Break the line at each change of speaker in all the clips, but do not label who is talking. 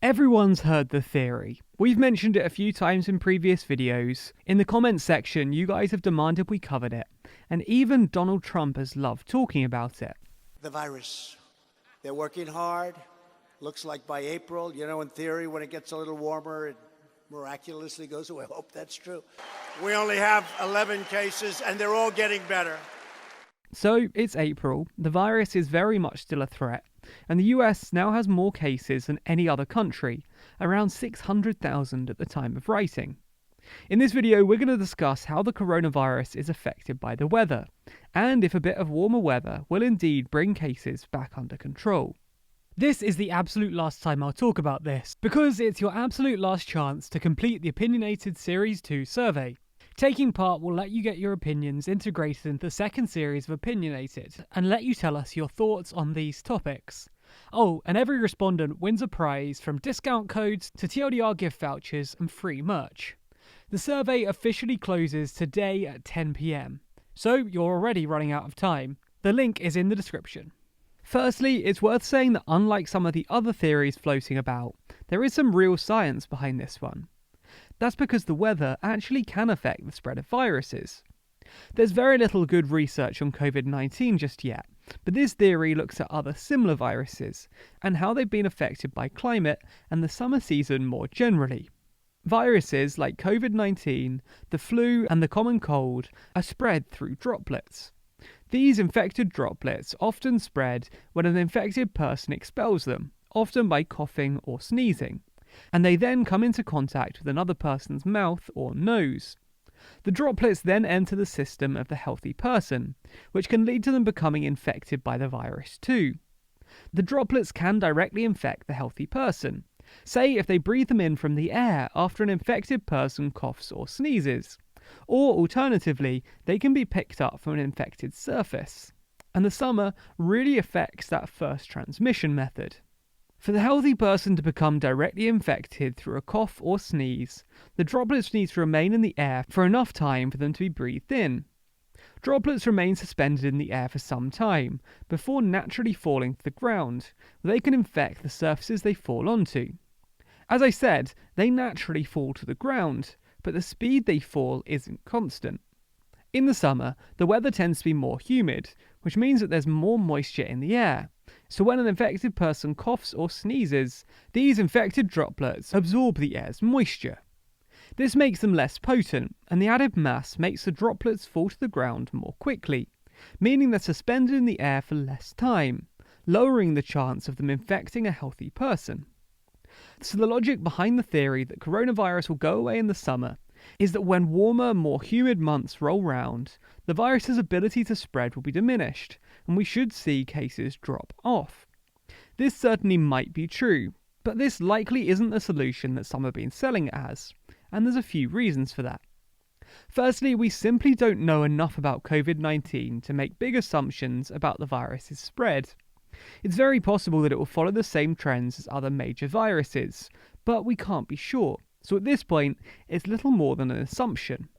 Everyone's heard the theory. We've mentioned it a few times in previous videos. In the comments section, you guys have demanded we covered it, and even Donald Trump has loved talking about it.
The virus. They're working hard. Looks like by April, in theory, when it gets a little warmer, it miraculously goes away. I hope that's true. We only have 11 cases, and they're all getting better.
So, it's April, the virus is very much still a threat, and the US now has more cases than any other country, around 600,000 at the time of writing. In this video, we're going to discuss how the coronavirus is affected by the weather, and if a bit of warmer weather will indeed bring cases back under control. This is the absolute last time I'll talk about this, because it's your absolute last chance to complete the Opinionated Series 2 survey. Taking part will let you get your opinions integrated into the second series of Opinionated, and let you tell us your thoughts on these topics. Oh, and every respondent wins a prize from discount codes to TLDR gift vouchers and free merch. The survey officially closes today at 10 PM, so you're already running out of time. The link is in the description. Firstly, it's worth saying that unlike some of the other theories floating about, there is some real science behind this one. That's because the weather actually can affect the spread of viruses. There's very little good research on COVID-19 just yet, but this theory looks at other similar viruses and how they've been affected by climate and the summer season more generally. Viruses like COVID-19, the flu and the common cold are spread through droplets. These infected droplets often spread when an infected person expels them, often by coughing or sneezing, and they then come into contact with another person's mouth or nose. The droplets then enter the system of the healthy person, which can lead to them becoming infected by the virus too. The droplets can directly infect the healthy person, say if they breathe them in from the air after an infected person coughs or sneezes, or alternatively, they can be picked up from an infected surface. And the summer really affects that first transmission method. For the healthy person to become directly infected through a cough or sneeze, the droplets need to remain in the air for enough time for them to be breathed in. Droplets remain suspended in the air for some time, before naturally falling to the ground, where they can infect the surfaces they fall onto. As I said, they naturally fall to the ground, but the speed they fall isn't constant. In the summer, the weather tends to be more humid, which means that there's more moisture in the air. So when an infected person coughs or sneezes, these infected droplets absorb the air's moisture. This makes them less potent, and the added mass makes the droplets fall to the ground more quickly, meaning they're suspended in the air for less time, lowering the chance of them infecting a healthy person. So the logic behind the theory that coronavirus will go away in the summer is that when warmer, more humid months roll round, the virus's ability to spread will be diminished, and we should see cases drop off. This certainly might be true, but this likely isn't the solution that some have been selling it as, and there's a few reasons for that. Firstly, we simply don't know enough about COVID-19 to make big assumptions about the virus's spread. It's very possible that it will follow the same trends as other major viruses, but we can't be sure. So at this point, it's little more than an assumption.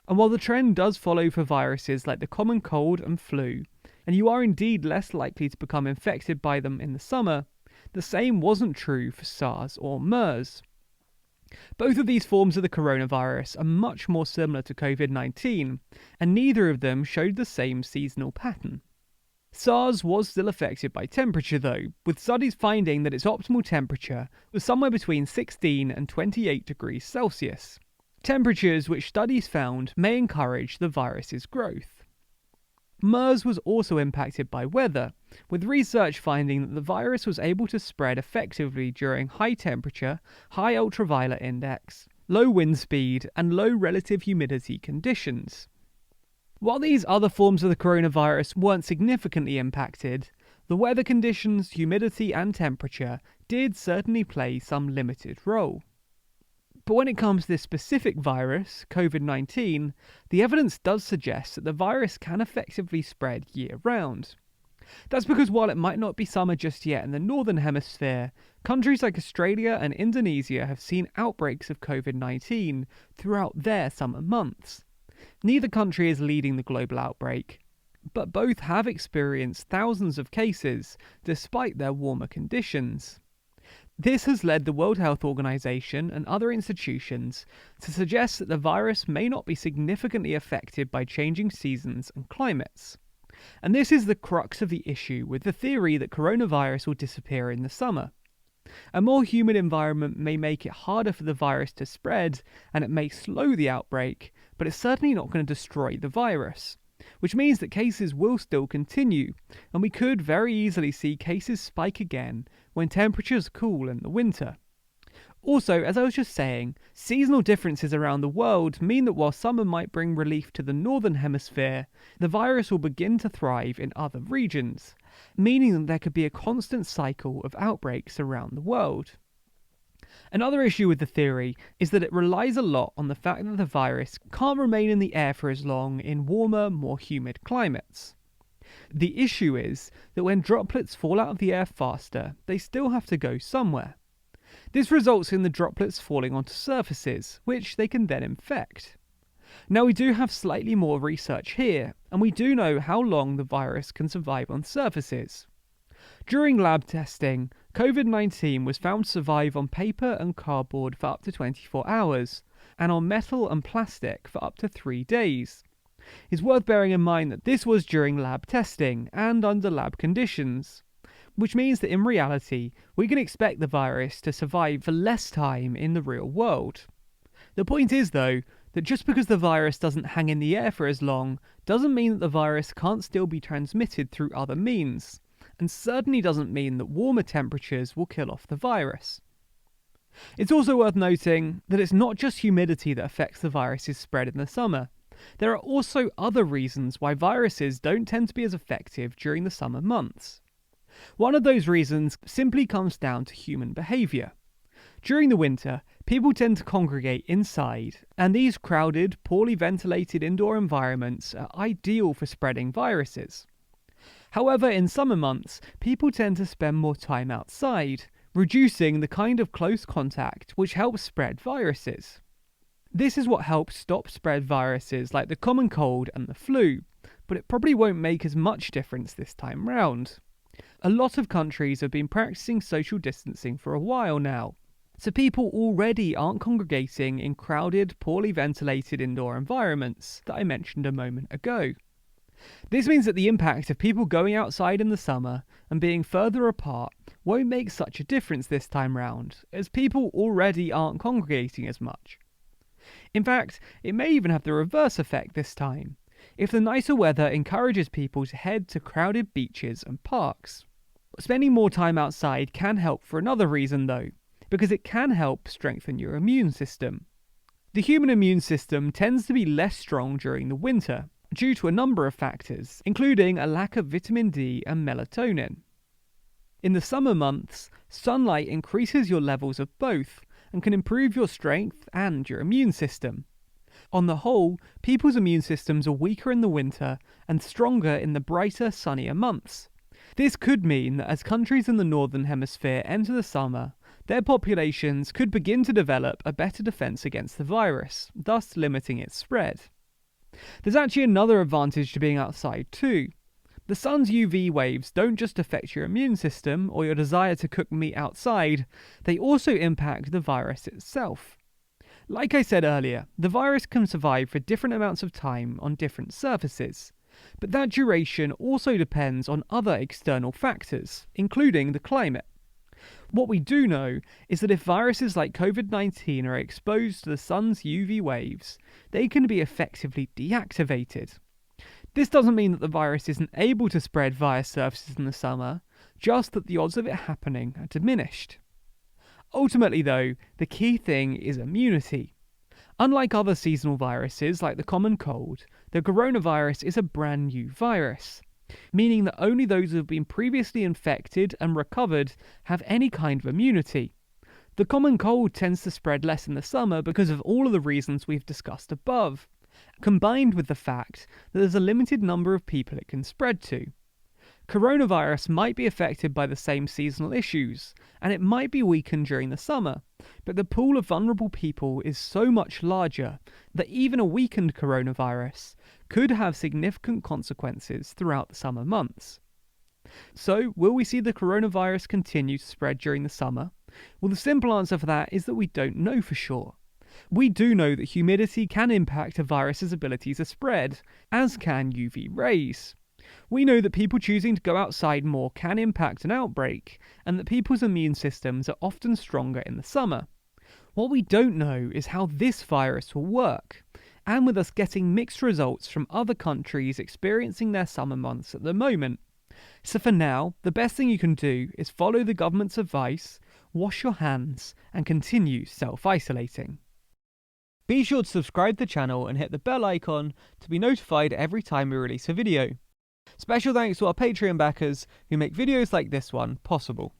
And while the trend does follow for viruses like the common cold and flu, and you are indeed less likely to become infected by them in the summer, the same wasn't true for SARS or MERS. Both of these forms of the coronavirus are much more similar to COVID-19, and neither of them showed the same seasonal pattern. SARS was still affected by temperature though, with studies finding that its optimal temperature was somewhere between 16 and 28 degrees Celsius, temperatures which studies found may encourage the virus's growth. MERS was also impacted by weather, with research finding that the virus was able to spread effectively during high temperature, high ultraviolet index, low wind speed, and low relative humidity conditions. While these other forms of the coronavirus weren't significantly impacted, the weather conditions, humidity and temperature did certainly play some limited role. But when it comes to this specific virus, COVID-19, the evidence does suggest that the virus can effectively spread year-round. That's because while it might not be summer just yet in the northern hemisphere, countries like Australia and Indonesia have seen outbreaks of COVID-19 throughout their summer months. Neither country is leading the global outbreak, but both have experienced thousands of cases despite their warmer conditions. This has led the World Health Organization and other institutions to suggest that the virus may not be significantly affected by changing seasons and climates. And this is the crux of the issue with the theory that coronavirus will disappear in the summer. A more humid environment may make it harder for the virus to spread, and it may slow the outbreak, but it's certainly not going to destroy the virus. Which means that cases will still continue, and we could very easily see cases spike again when temperatures cool in the winter. Also, as I was just saying, seasonal differences around the world mean that while summer might bring relief to the northern hemisphere, the virus will begin to thrive in other regions, meaning that there could be a constant cycle of outbreaks around the world. Another issue with the theory is that it relies a lot on the fact that the virus can't remain in the air for as long in warmer, more humid climates. The issue is that when droplets fall out of the air faster, they still have to go somewhere. This results in the droplets falling onto surfaces, which they can then infect. Now, we do have slightly more research here, and we do know how long the virus can survive on surfaces. During lab testing, COVID-19 was found to survive on paper and cardboard for up to 24 hours, and on metal and plastic for up to 3 days. It's worth bearing in mind that this was during lab testing and under lab conditions, which means that in reality, we can expect the virus to survive for less time in the real world. The point is, though, that just because the virus doesn't hang in the air for as long, doesn't mean that the virus can't still be transmitted through other means, and certainly doesn't mean that warmer temperatures will kill off the virus. It's also worth noting that it's not just humidity that affects the virus's spread in the summer. There are also other reasons why viruses don't tend to be as effective during the summer months. One of those reasons simply comes down to human behaviour. During the winter, people tend to congregate inside, and these crowded, poorly ventilated indoor environments are ideal for spreading viruses. However, in summer months, people tend to spend more time outside, reducing the kind of close contact which helps spread viruses. This is what helps stop spread viruses like the common cold and the flu, but it probably won't make as much difference this time round. A lot of countries have been practicing social distancing for a while now, so people already aren't congregating in crowded, poorly ventilated indoor environments that I mentioned a moment ago. This means that the impact of people going outside in the summer and being further apart won't make such a difference this time round, as people already aren't congregating as much. In fact, it may even have the reverse effect this time, if the nicer weather encourages people to head to crowded beaches and parks. Spending more time outside can help for another reason though, because it can help strengthen your immune system. The human immune system tends to be less strong during the winter, due to a number of factors, including a lack of vitamin D and melatonin. In the summer months, sunlight increases your levels of both and can improve your strength and your immune system. On the whole, people's immune systems are weaker in the winter and stronger in the brighter, sunnier months. This could mean that as countries in the northern hemisphere enter the summer, their populations could begin to develop a better defense against the virus, thus limiting its spread. There's actually another advantage to being outside too. The sun's UV waves don't just affect your immune system or your desire to cook meat outside, they also impact the virus itself. Like I said earlier, the virus can survive for different amounts of time on different surfaces, but that duration also depends on other external factors, including the climate. What we do know is that if viruses like COVID-19 are exposed to the sun's UV waves, they can be effectively deactivated. This doesn't mean that the virus isn't able to spread via surfaces in the summer, just that the odds of it happening are diminished. Ultimately though, the key thing is immunity. Unlike other seasonal viruses like the common cold, the coronavirus is a brand new virus, meaning that only those who have been previously infected and recovered have any kind of immunity. The common cold tends to spread less in the summer because of all of the reasons we've discussed above, combined with the fact that there's a limited number of people it can spread to. Coronavirus might be affected by the same seasonal issues, and it might be weakened during the summer, but the pool of vulnerable people is so much larger that even a weakened coronavirus could have significant consequences throughout the summer months. So, will we see the coronavirus continue to spread during the summer, Well, the simple answer for that is that we don't know for sure. We do know that humidity can impact a virus's ability to spread, as can UV rays. We know that people choosing to go outside more can impact an outbreak, and that people's immune systems are often stronger in the summer. What we don't know is how this virus will work, and with us getting mixed results from other countries experiencing their summer months at the moment. So for now, the best thing you can do is follow the government's advice, wash your hands, and continue self-isolating. Be sure to subscribe to the channel and hit the bell icon to be notified every time we release a video. Special thanks to our Patreon backers who make videos like this one possible.